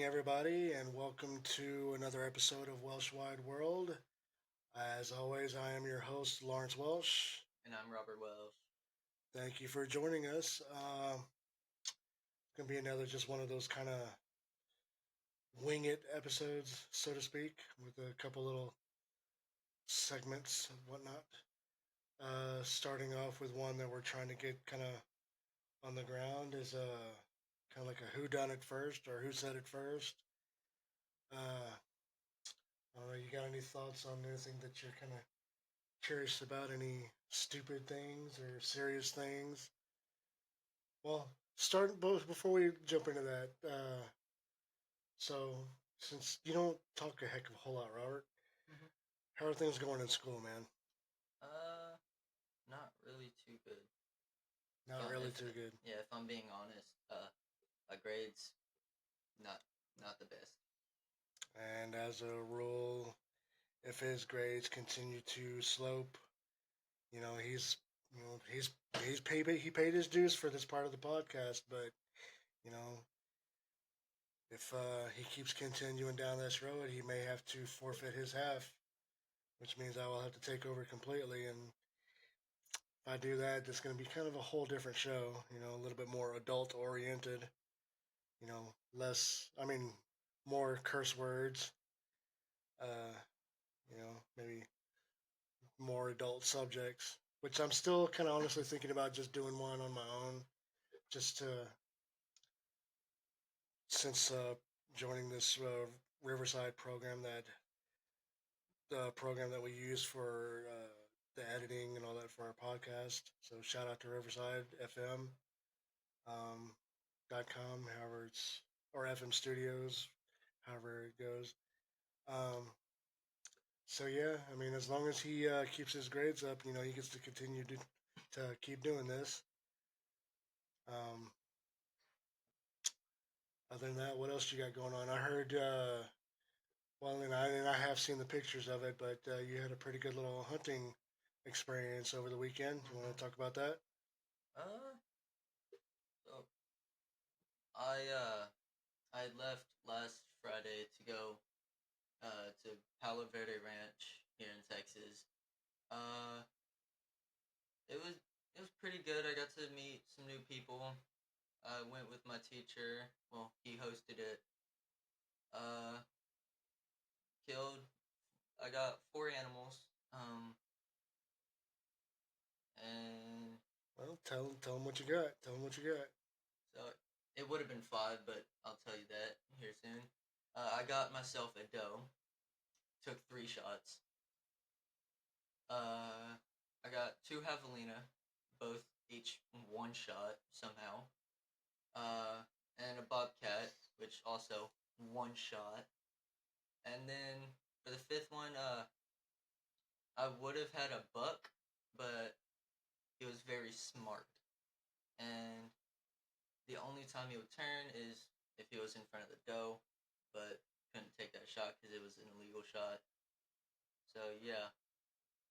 evening, everybody, and welcome to another episode of Welsh Wide World. As always, I am your host, Lawrence Welsh. And I'm Robert Welsh. Thank you for joining us. It's going to be another just one of those kind of wing it episodes, so to speak, with a couple little segments and whatnot. Starting off with one that we're trying to get kind of on the ground is kind of like a who done it first or who said it first. Uh, I don't know. You got any thoughts on anything that you're kind of curious about? Any stupid things or serious things? Well, start both before we jump into that. So, since you don't talk a heck of a whole lot, Robert, Mm-hmm. how are things going in school, man? Uh, Not really too good. Not really If too good. yeah, if I'm being honest, my grades not not the best. And as a rule, if his grades continue to slope, he paid his dues for this part of the podcast, but you know if he keeps continuing down this road, he may have to forfeit his half, which means I will have to take over completely. And if I do that, it's going to be kind of a whole different show. A little bit more adult oriented. More curse words. Uh, maybe more adult subjects. Which I'm still kind of honestly thinking about just doing one on my own, just to since joining this Riverside program that the program that we use for the editing and all that for our podcast. So shout out to Riverside FM .com, however it's or FM Studios, however it goes. Um, so yeah, I mean, as long as he keeps his grades up, he gets to continue to keep doing this. Um, Other than that, what else you got going on? I heard. And I have seen the pictures of it, but you had a pretty good little hunting experience over the weekend. You want Mm-hmm. to talk about that? Uh, so I I left last Friday to go to Palo Verde Ranch here in Texas. Uh, it was it was pretty good. I got to meet some new people. I went with my teacher. Well, he hosted it. Uh, Killed. I got four animals. And Well, tell them what you got. Tell them what you got. so it would have been five, but I'll tell you that here soon. I got myself a doe. Took three shots. Uh, I got two javelina, both each one shot somehow. Uh, and a bobcat, which also one shot. And then for the fifth one, I would have had a buck, but he was very smart. And the only time he would turn is if he was in front of the doe, but couldn't take that shot because it was an illegal shot. So yeah,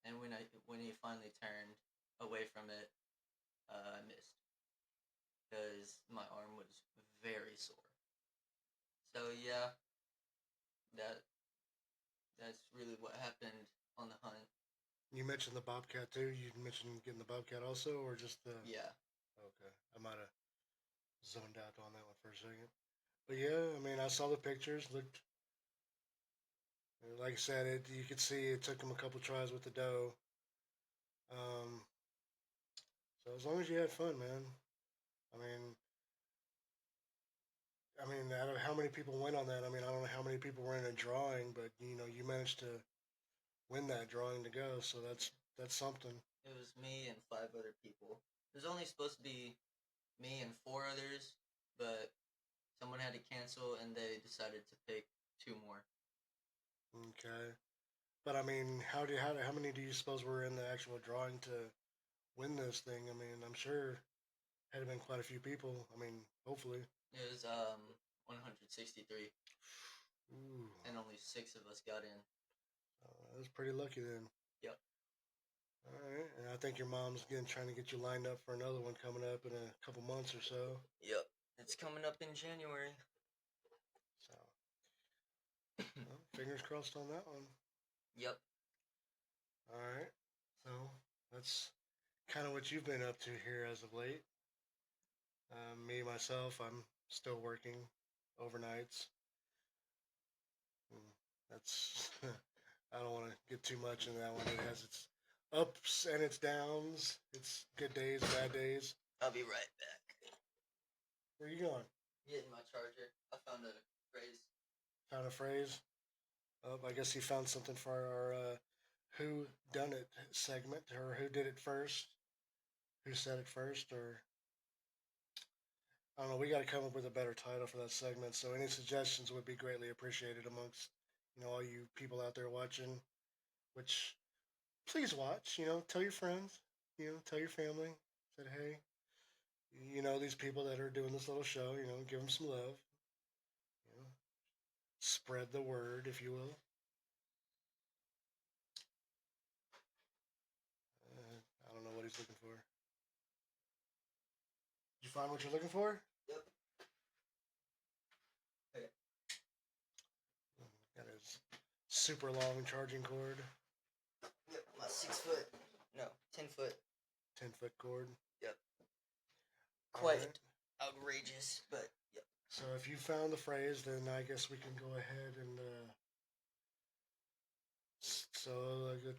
and when he finally turned away from it, I missed because my arm was very sore. So yeah, that that's really what happened on the hunt. You mentioned the bobcat too. You mentioned getting the bobcat also, or just the. Yeah. Okay, I might have zoned out on that one for a second. But yeah, I mean, I saw the pictures. Looked like I said, you could see it took him a couple tries with the doe. Um, so as long as you had fun, man. I mean, out of how many people went on that? I mean, I don't know how many people were in a drawing, but you managed to win that drawing to go. So that's something. It was me and five other people. It was only supposed to be me and four others, but someone had to cancel and they decided to pick two more. Okay, but I mean, how many do you suppose were in the actual drawing to win this thing? I mean, I'm sure had been quite a few people. I mean, hopefully. It was 163 Ooh, and only six of us got in. that was pretty lucky then. Yep. All right, and I think your mom's again trying to get you lined up for another one coming up in a couple months or so. Yep. It's coming up in January. So Well, fingers crossed on that one. Yep. All right. So that's kind of what you've been up to here as of late. Me myself, I'm still working overnights. That's I don't want to get too much into that one. It has its ups and its downs. It's good days, bad days. I'll be right back. Where are you going? Getting my charger. I found a phrase. Found a phrase. Oh, I guess you found something for our "Who Done It" segment, or who did it first, who said it first, or I don't know. We got to come up with a better title for that segment. So any suggestions would be greatly appreciated amongst all you people out there watching. Which please watch. Tell your friends. Tell your family. Said hey. These people that are doing this little show. Give them some love. You know, spread the word, if you will. I don't know what he's looking for. Did you find what you're looking for? Yep. Okay. Got his super long charging cord. Yep. My 6 foot. No, 10 foot. 10-foot cord. Yep. All Quite right. outrageous, but yep. So if you found the phrase, then I guess we can go ahead and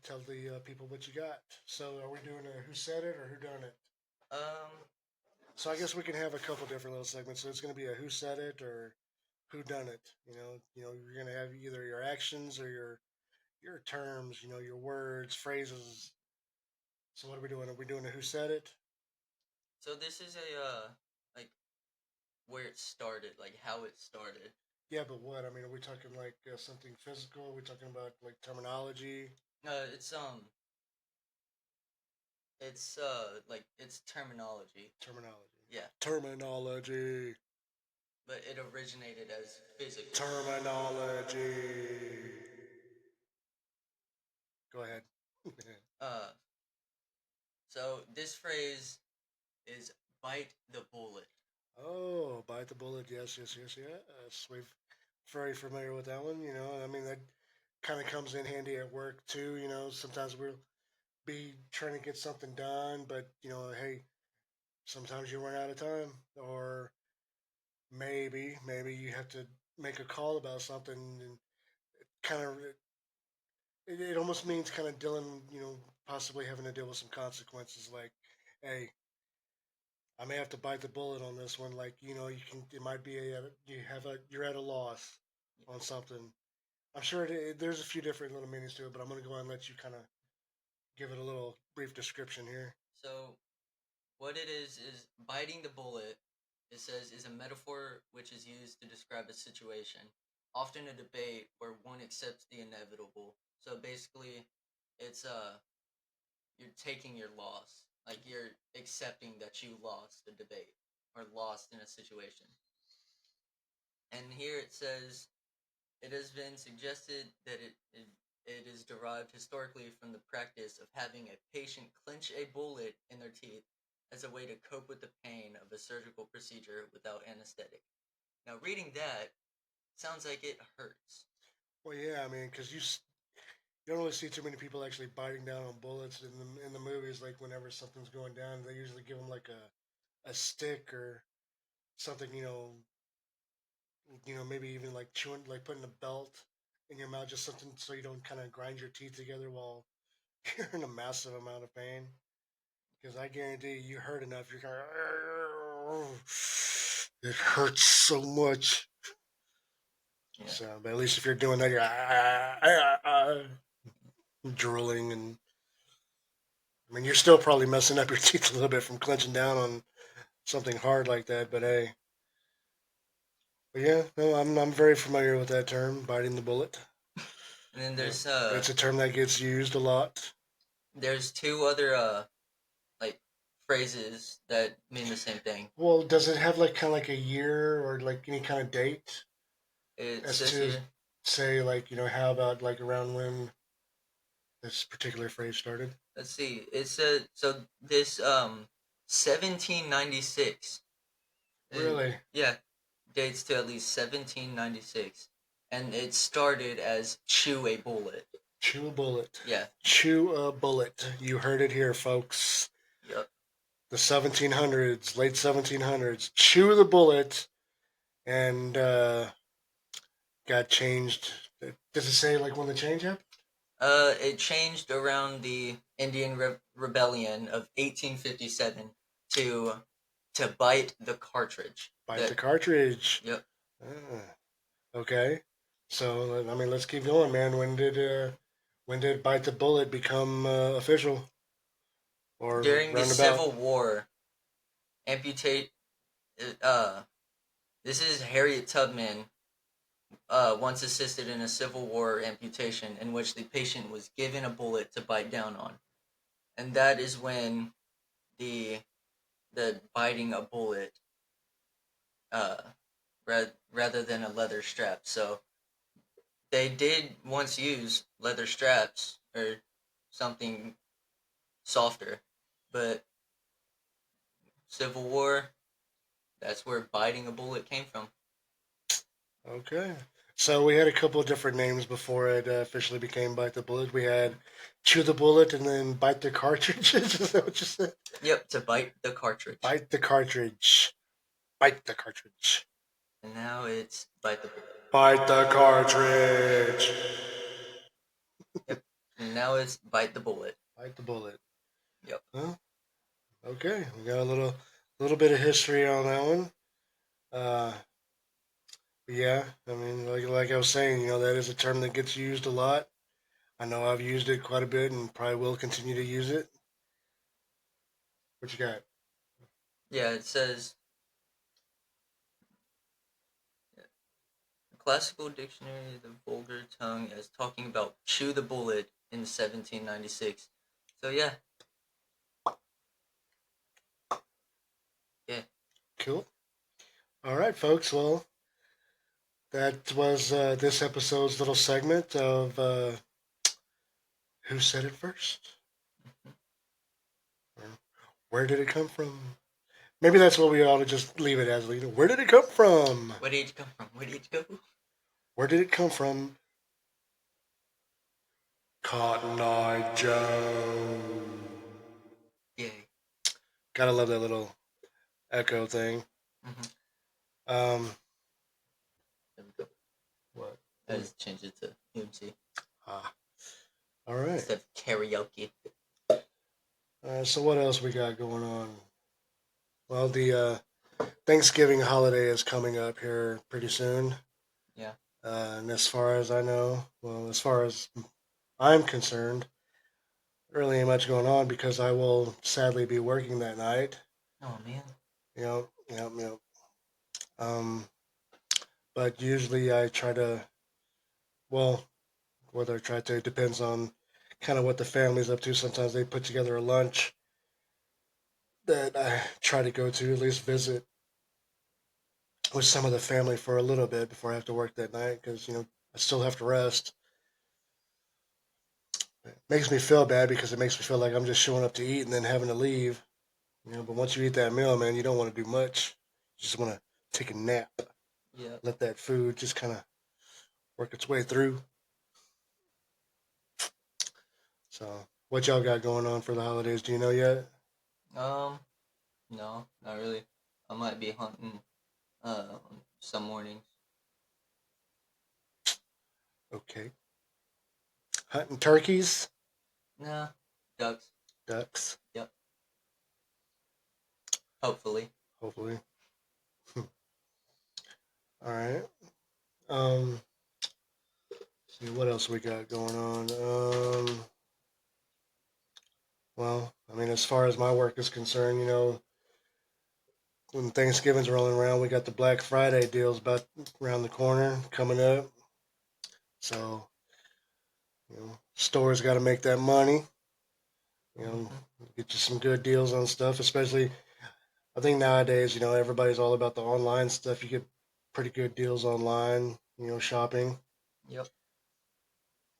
tell the people what you got. So are we doing a who said it or who done it? Um. So I guess we can have a couple different little segments. So it's going to be a who said it or who done it. You're going to have either your actions or your terms. Your words, phrases. So what are we doing? Are we doing a who said it? So this is a like where it started, like how it started. Yeah, but what? I mean, are we talking like something physical? Are we talking about like terminology? It's like it's terminology. Terminology. Yeah, Terminology. but it originated as physical. Terminology. Go ahead. Uh, so this phrase is bite the bullet. Oh, bite the bullet. Yes, yes, yes, yes. We've very familiar with that one. I mean that kind of comes in handy at work too. Sometimes we'll be trying to get something done, but hey, sometimes you run out of time, or maybe you have to make a call about something, and kind of it almost means kind of dealing, possibly having to deal with some consequences. Like, hey, I may have to bite the bullet on this one. Like, it might be you're at a loss on something. I'm sure there's a few different little meanings to it, but I'm gonna go ahead and let you kind of give it a little brief description here. So what it is biting the bullet. It says is a metaphor which is used to describe a situation, often a debate where one accepts the inevitable. So basically, it's you're taking your loss, like you're accepting that you lost a debate or lost in a situation. And here it says it has been suggested that it is derived historically from the practice of having a patient clench a bullet in their teeth as a way to cope with the pain of a surgical procedure without anesthetic. Now, reading that sounds like it hurts. Well, yeah, I mean, because you don't really see too many people actually biting down on bullets in the movies. Like whenever something's going down, they usually give them like a stick or something. Maybe even like chewing, like putting a belt in your mouth, just something so you don't kind of grind your teeth together while you're in a massive amount of pain. Because I guarantee you hurt enough, you're kind of, it hurts so much. Yeah. So, but at least if you're doing that, you're drooling, and I mean, you're still probably messing up your teeth a little bit from clenching down on something hard like that. But hey, but yeah, no, I'm very familiar with that term, biting the bullet. And then Yeah. It's a term that gets used a lot. there's two other like phrases that mean the same thing. Well, does it have like kind of like a year or like any kind of date It as says to here, say like how about like around when this particular phrase started? let's see. It said so this 1796. Really? Yeah, dates to at least 1796. and it started as chew a bullet. Chew a bullet. Yeah. Chew a bullet. You heard it here, folks. Yep. The 1700s, late 1700s. Chew the bullet, and got changed. Does it say like when the change happened? It changed around the Indian Rebellion of 1857 to bite the cartridge. Bite the cartridge. Yep. Okay. So I mean, let's keep going, man. When did bite the bullet become official or During the roundabout? Civil War, amputate. Uh, this is Harriet Tubman. Once assisted in a Civil War amputation in which the patient was given a bullet to bite down on, and that is when the biting a bullet, uh, rather than a leather strap. So they did once use leather straps or something softer, but Civil War, that's where biting a bullet came from. Okay. So we had a couple of different names before it officially became Bite the Bullet. We had Chew the Bullet and then Bite the Cartridge. Is that what you said? Yep, to bite the cartridge. Bite the Cartridge. Bite the Cartridge. And now it's bite the bullet. Bite the Cartridge. Yep. And now it's bite the bullet. Bite the Bullet. Yep. Huh? Okay. We got a little bit of history on that one. Uh, yeah, I mean, like I was saying, that is a term that gets used a lot. I know I've used it quite a bit and probably will continue to use it. What you got? Yeah, it says classical dictionary of the vulgar tongue as talking about chew the bullet in 1796. So yeah. Yeah. Cool. All right, folks. Well, that was this episode's little segment of Who Said It First? Mm-hmm. Or where did it come from? Maybe that's what we ought to just leave it as. Where did it come from? Where did it come from? Where did it go? Where did it come from? Cotton Eye Joe. Yay. Gotta love that little echo thing. Mm-hmm. Um, There we go. what? I just changed it to UMC Ah, all right. instead of karaoke. So what else we got going on? Well, the Thanksgiving holiday is coming up here pretty soon. Yeah. And as far as I know, well, as far as I'm concerned, really ain't much going on because I will sadly be working that night. Oh man. Yep. Um, but usually I try to, well, whether I try to, it depends on kind of what the family's up to. Sometimes they put together a lunch that I try to go to, at least visit with some of the family for a little bit before I have to work that night because, I still have to rest. It makes me feel bad because it makes me feel like I'm just showing up to eat and then having to leave. But once you eat that meal, man, you don't want to do much. You just want to take a nap. Yeah. Let that food just kind of work its way through. So, what y'all got going on for the holidays? Do you know yet? No, not really. I might be hunting some mornings. Okay. Hunting turkeys, No. Ducks. ducks, Yep. Hopefully. hopefully. All right. Um, see what else we got going on. Well, I mean, as far as my work is concerned, when Thanksgiving's rolling around, we got the Black Friday deals about around the corner coming up. So, stores got to make that money. Mm-hmm. Get you some good deals on stuff. Especially, I think nowadays, everybody's all about the online stuff. You get pretty good deals online. Shopping. Yep.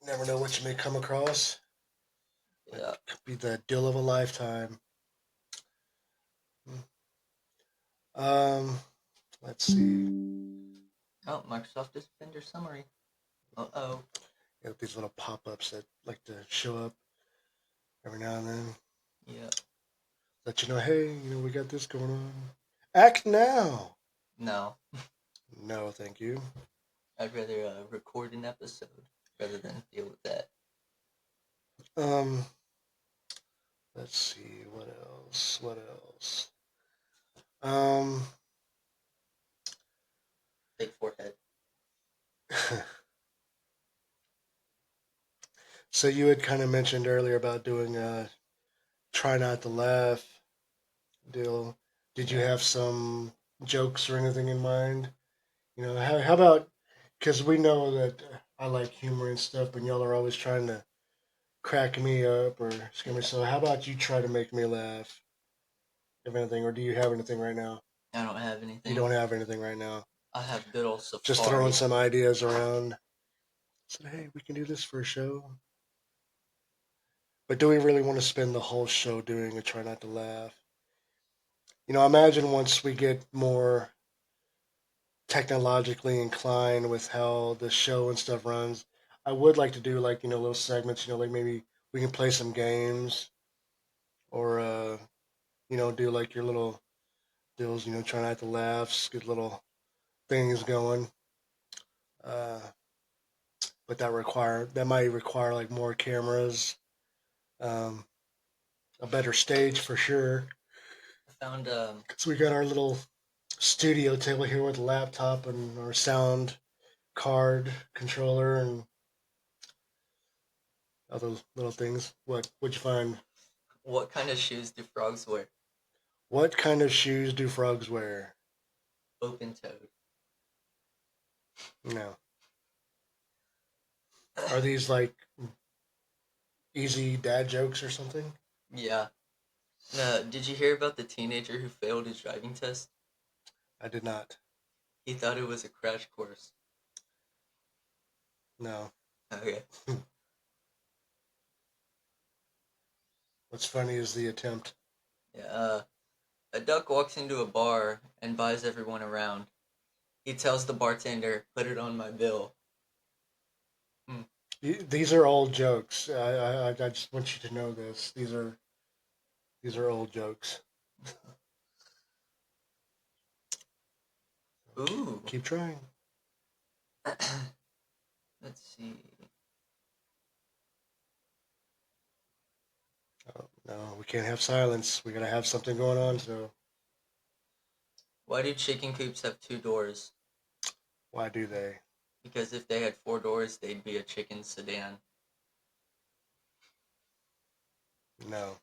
Never know what you may come across. It Yeah. could be the deal of a lifetime. Um, let's see. Oh, Microsoft Defender summary. Uh-oh. You know, these little pop-ups that like to show up every now and then. Yep. Let you know, hey, we got this going on. Act now. No. No, thank you. I'd rather record an episode rather than deal with that. Um, let's see what else. What else? Um, Fake forehead. so you had kind of mentioned earlier about doing a try not to laugh deal. Did you Yeah. have some jokes or anything in mind? How about because we know that I like humor and stuff, but y'all are always trying to crack me up or scare me. Yeah. So how about you try to make me laugh, if anything, or do you have anything right now? I don't have You anything. don't have anything right now. I have good old Just throwing Safari. some ideas around. Said, hey, we can do this for a show. But do we really want to spend the whole show doing a try not to laugh? Imagine once we get more technologically inclined with how the show and stuff runs. I would like to do like little segments. Like maybe we can play some games or do like your little deals. Try not to laugh, get little things going. Uh, but that might require like more cameras, um, a better stage for sure. I found So we got our little studio table here with a laptop and our sound card controller and other little things. What'd you find? what kind of shoes do frogs wear? What kind of shoes do frogs wear? Open toed. No. Are these like easy dad jokes or something? Yeah. Did you hear about the teenager who failed his driving test? I did not. He thought it was a crash course. No. Okay. What's funny is the attempt. Yeah. A duck walks into a bar and buys everyone around. He tells the bartender, "Put it on my bill." Hmm. These are old jokes. I just want you to know this. These are old jokes. Ooh. Keep trying. Let's see. Oh, no, we can't have silence. We gotta have something going on. So Why do chicken coops have two doors? why do they? Because if they had four doors, they'd be a chicken sedan. No.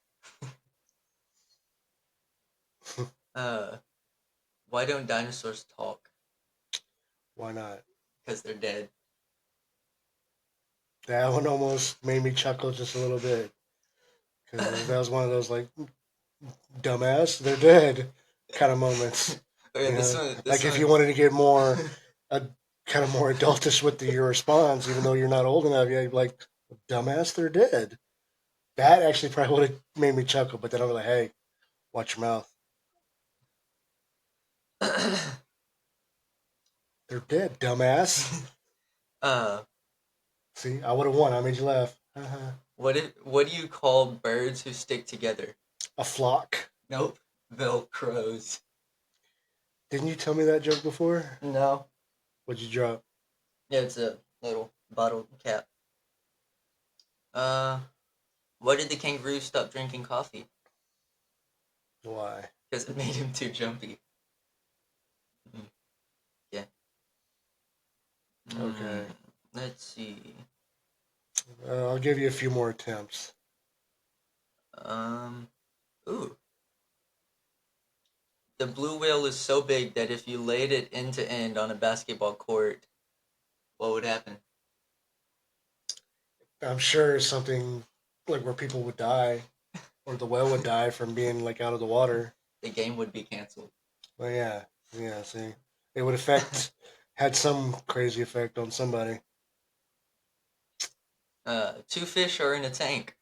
Uh, why don't dinosaurs talk? Why not? Because they're dead. That one almost made me chuckle just a little bit because that was one of those like dumbass, they're dead kind of moments. Okay, You this know, one. This like if you wanted to get more, kind of more adultish with your response, even though you're not old enough yet, you'd be like, dumbass, they're dead. That actually probably would have made me chuckle, but then I'm like, hey, watch your mouth. They're dead, dumbass. uh, See, I would have won. I made you laugh. what do you call birds who stick together? A flock. Nope. Velcros. Didn't you tell me that joke before? No. What'd you drop? Yeah, it's a little bottle cap. Uh, why did the kangaroo stop drinking coffee? Why? Because it made him too jumpy. Mm, yeah. Okay. Let's see. I'll give you a few more attempts. Um. Ooh. The blue whale is so big that if you laid it end to end on a basketball court, what would happen? I'm sure something like where people would die or the whale would die from being like out of the water. The game would be canceled. Well, yeah, yeah. See, it would affect had some crazy effect on somebody. Two fish are in a tank.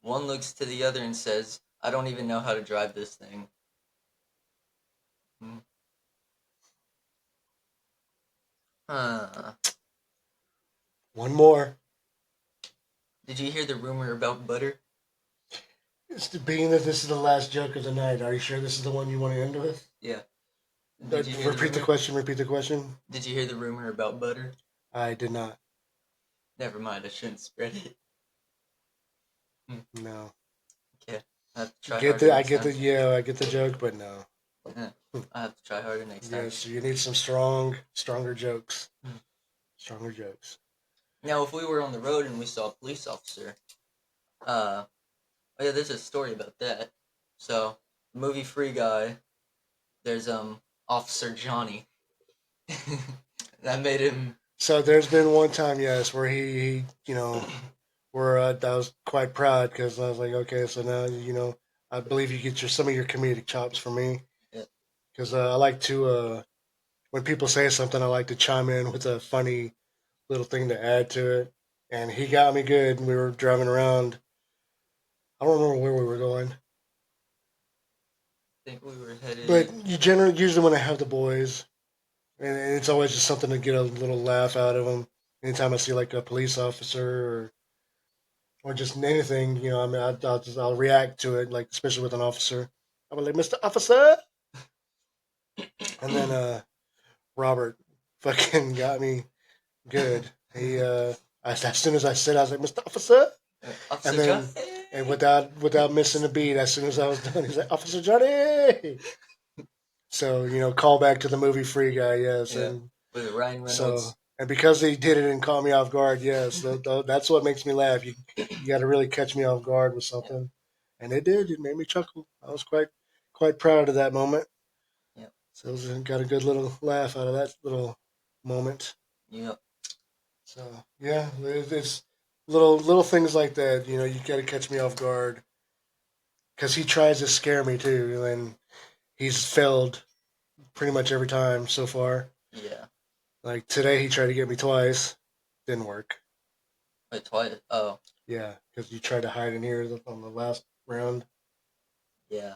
One looks to the other and says, "I don't even know how to drive this thing." Hmm. Huh. One more. Did you hear the rumor about butter? Being that this is the last joke of the night, are you sure this is the one you want to end with? Yeah. Did you hear the Repeat the rumor? question. Repeat the question. Did you hear the rumor about butter? I did not. Never mind. I shouldn't spread it. No. Okay. I have to try Get harder the. I next get the. time. Yeah, I get the joke, but no. Yeah. I have to try harder next time. Yes, you need some stronger jokes. Stronger jokes. Now, if we were on the road and we saw a police officer, oh yeah, there's a story about that. So, movie Free Guy, there's Officer Johnny. That made him. So there's been one time, yes, where he where I was quite proud because I was like, okay, so now I believe you get some of your comedic chops from me Yeah. because I like to when people say something, I like to chime in with a funny little thing to add to it, and he got me good. We were driving around. I don't remember where we were going, I think we were but headed. usually when I have the boys, and it's always just something to get a little laugh out of them. Anytime I see like a police officer or just anything, I mean, I'll react to it, like especially with an officer. I'll be like, Mr. Officer, and then Robert fucking got me good. He as soon as I said, I was like, Mr. Officer, and Officer Johnny. then and without missing a beat, as soon as I was done, he's like, Officer Johnny. So call back to the movie Free Guy, yes, Yeah, and with Ryan so Reynolds. and because he did it and caught me off guard, yes, that's what makes me laugh. You got to really catch me off guard with Yeah, something, and it did. It made me chuckle. I was quite proud of that moment. yeah, So got a good little laugh out of that little moment. yeah. So yeah, it's little things like that. You got to catch me off guard because he tries to scare me too, and he's failed pretty much every time so far. Yeah. Like today, he tried to get me twice, didn't work. Wait, twice. Oh, Yeah, because you tried to hide in here on the last round. yeah.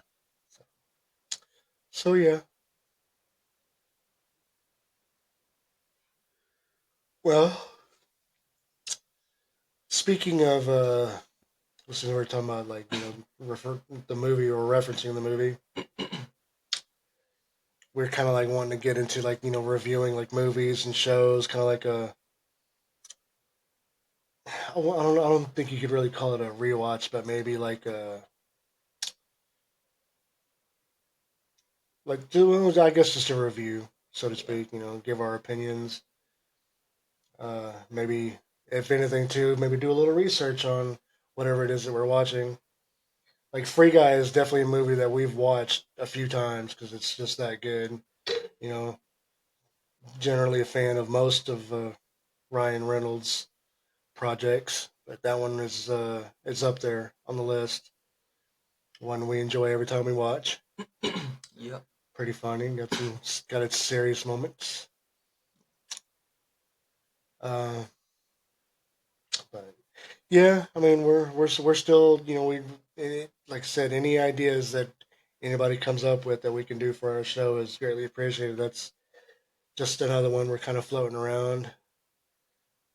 So yeah. Well, speaking of, since we were talking about like refer the movie or referencing the movie, we're kind of like wanting to get into like reviewing like movies and shows, kind of like a. I don't think you could really call it a rewatch, but maybe like a well, I guess just a review, so to Yeah. speak. Give our opinions. Maybe if anything, too, maybe do a little research on whatever it is that we're watching. Like Free Guy is definitely a movie that we've watched a few times because it's just that good. You know, Generally a fan of most of Ryan Reynolds' projects, but that one is up there on the list. One we enjoy every time we watch. Yep. Pretty funny. Got its serious moments. Uh, but yeah, I mean we're still like I said, any ideas that anybody comes up with that we can do for our show is greatly appreciated. That's just another one we're kind of floating around.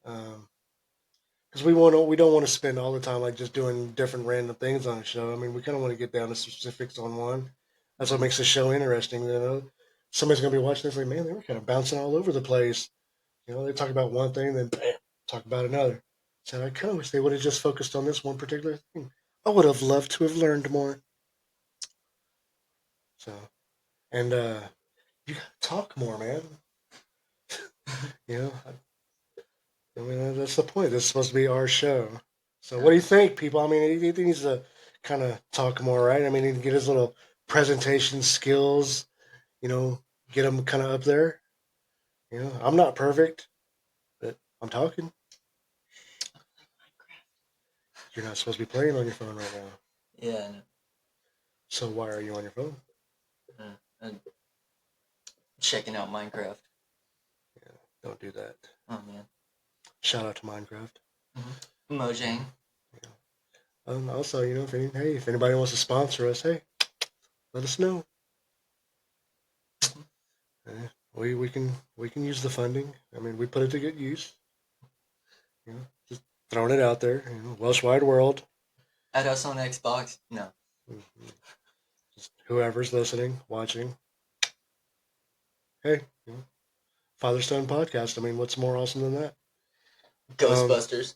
Because we don't want to spend all the time like just doing different random things on a show. I mean, we kind of want to get down to specifics on one. That's what Mm-hmm. makes the show interesting. Somebody's gonna be watching this like, man, they were kind of bouncing all over the place. They talk about one thing, then bam, talk about another. So I kind of wish they would have just focused on this one particular thing. I would have loved to have learned more. So and you gotta talk more, man. You know, I mean, that's the point. This is supposed to be our show. So, what do you think, people? I mean, he needs to kind of talk more, right? I mean, he can get his little presentation skills, you know, get him kind of up there. I'm not perfect, but I'm talking. You're not supposed to be playing on your phone right now. Yeah. So, why are you on your phone? And checking out Minecraft. Yeah, don't do that. Oh man. Shout out to Minecraft. Mojang. Yeah. Also, if anybody wants to sponsor us, hey, let us know. We can use the funding. I mean, we put it to good use. Just throwing it out there. Welsh wide world. Add us on Xbox. No. Just whoever's listening, watching. Hey, father son podcast. I mean, what's more awesome than that? Ghostbusters.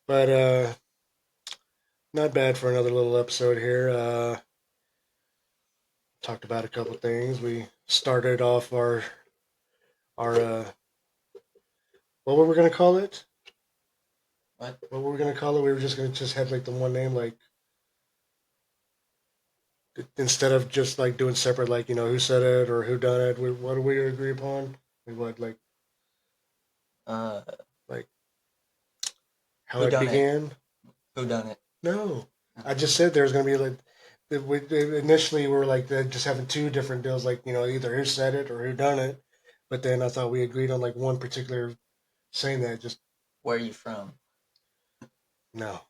But not bad for another little episode here. Talked about a couple things. We started off our what were we gonna call it? What? What were we gonna call it? We were just gonna just have like the one name, like instead of just like doing separate, like who said it or who done it. What do we agree upon? We what Uh, like how who it done it? began? Who done it? No, I just said there's gonna be like. Initially, we were like just having two different deals, like either who said it or who done it. But then I thought we agreed on like one particular saying that just Where are you from? no.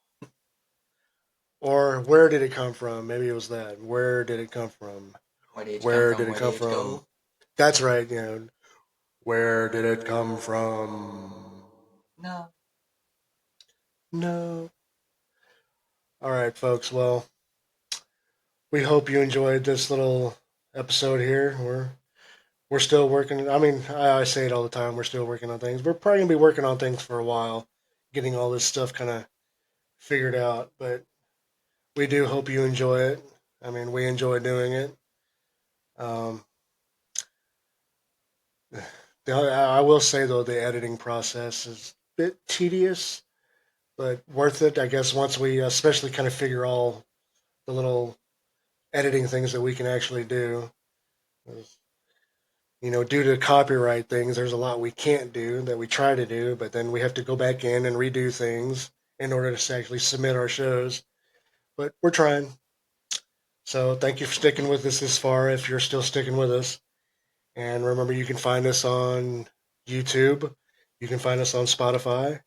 Or where did it come from? Maybe it was that. Where did it come from? Where did it come Where from? did it Where come did it from? go? That's right. Where did it come from? No. No. All right, folks. Well, we hope you enjoyed this little episode here. We're still working. I mean, I say it all the time. We're still working on things. We're probably gonna be working on things for a while, getting all this stuff kind of figured out. But we do hope you enjoy it. I mean, we enjoy doing it. Um, I will say though, the editing process is a bit tedious, but worth it. I guess once we, especially, kind of figure all the little editing things that we can actually do. Due to copyright things, there's a lot we can't do that we try to do, but then we have to go back in and redo things in order to actually submit our shows. But we're trying. So thank you for sticking with us this far. If you're still sticking with us, and remember, you can find us on YouTube. You can find us on Spotify.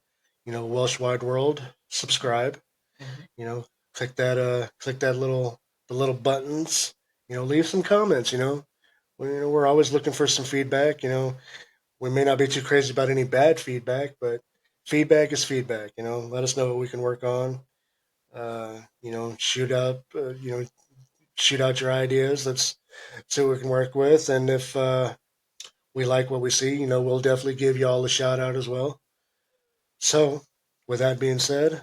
Welsh Wide World. Subscribe. Mm-hmm. Click that the little buttons. Leave some comments. We're always looking for some feedback. We may not be too crazy about any bad feedback, but feedback is feedback. Let us know what we can work on. Shoot out. Shoot out your ideas. Let's see what we can work with, and if we like what we see, we'll definitely give you all a shout out as well. So, with that being said,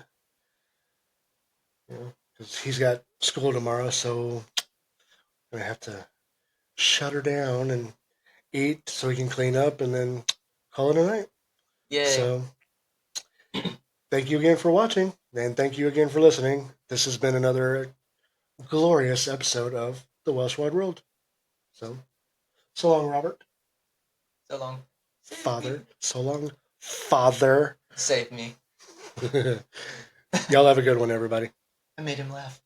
because he's got school tomorrow, so I'm gonna have to shut her down and eat so he can clean up and then call it a night. Yay. So, thank you again for watching, and thank you again for listening. This has been another glorious episode of the Welsh Wide World. So long, Robert. So long. Father. So long, Father. Save me. Y'all have a good one, everybody. I made him laugh.